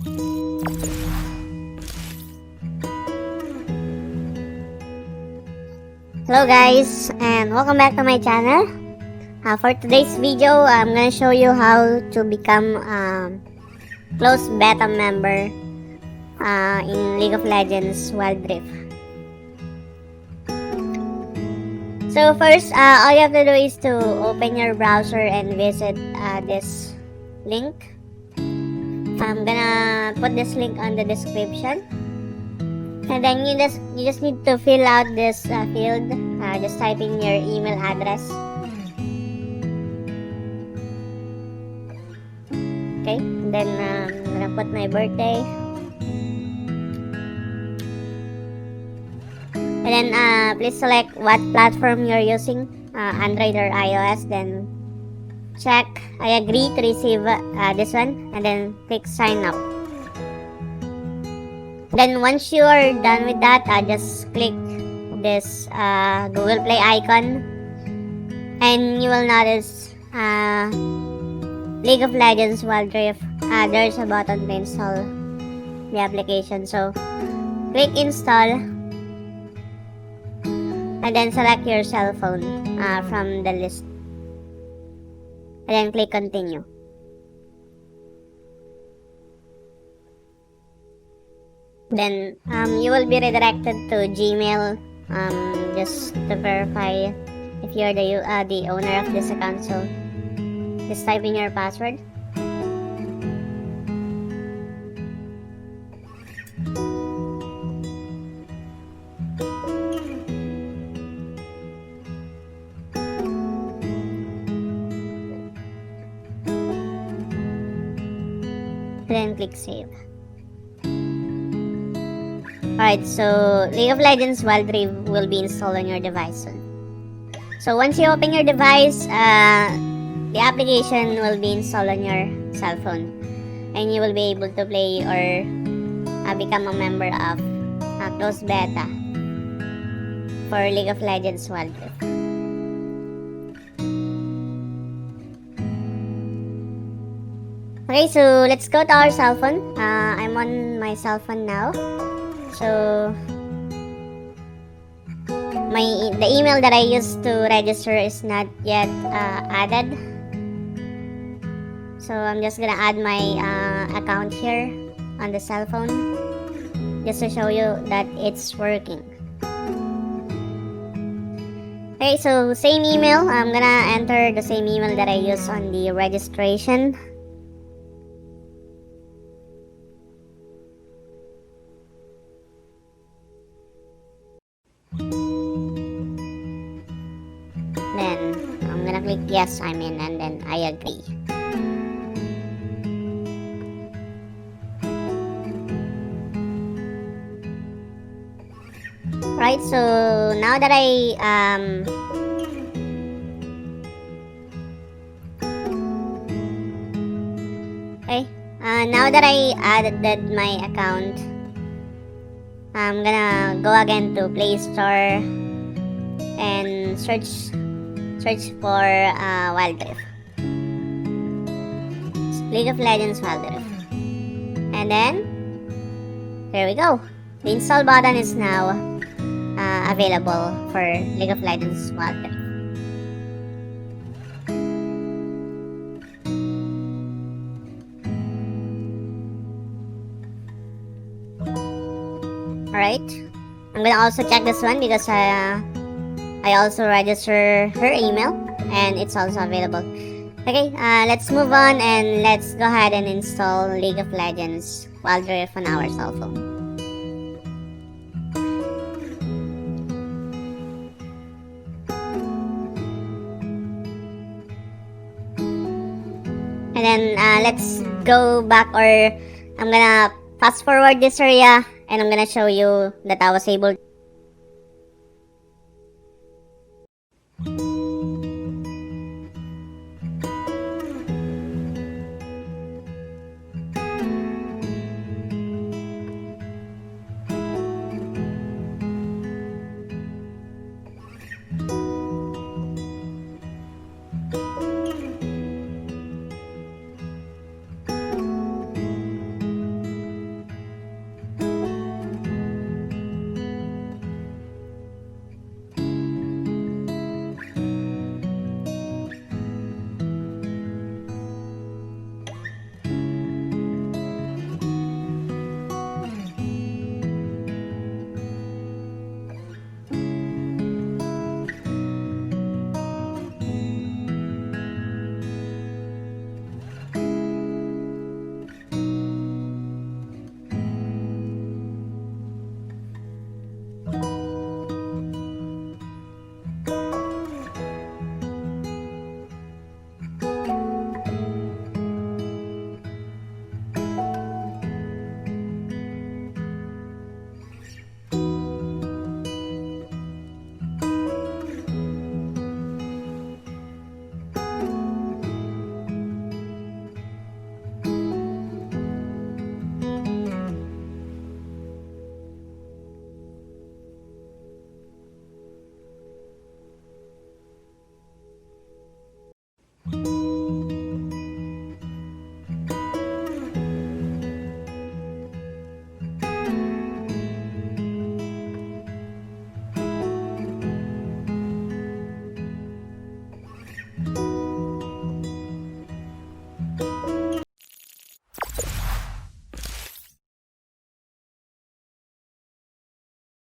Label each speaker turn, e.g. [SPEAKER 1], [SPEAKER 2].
[SPEAKER 1] Hello guys, and welcome back to my channel. For today's video, I'm gonna show you how to become close beta member in League of Legends Wildrift. So first, all you have to do is to open your browser and visit this link. I'm gonna put this link on the description. And then you just need to fill out this field. Just type in your email address. Okay, and then I'm gonna put my birthday. And then please select what platform you're using, Android or iOS. Then check I agree to receive this one, and then click sign up. Then once you are done with that, just click this Google Play icon, and you will notice League of Legends Wildrift. There's a button to install the application. So click install, and then select your cell phone from the list, and then click continue. Then you will be redirected to Gmail just to verify if you're the owner of this account. So just type in your password. Then click save. Alright, so League of Legends Wildrift will be installed on your device soon. So once you open your device, the application will be installed on your cell phone, and you will be able to play or become a member of closed beta for League of Legends Wildrift. Okay, so let's go to our cell phone. I'm on my cell phone now. So the email that I used to register is not yet added. So I'm just gonna add my account here on the cell phone just to show you that it's working. Okay, so same email. I'm gonna enter the same email that I used on the registration. Then I'm gonna click yes, I'm in, and then I agree. Right, so now that now that I added my account, I'm gonna go again to Play Store and search for Wildrift, League of Legends Wildrift, and then there we go. The install button is now available for League of Legends Wildrift. Alright, I'm gonna also check this one because I also register her email and it's also available. Okay, let's move on and let's go ahead and install League of Legends Wildrift on our cell phone. And then let's go back, or I'm gonna fast forward this area, and I'm gonna show you that I was able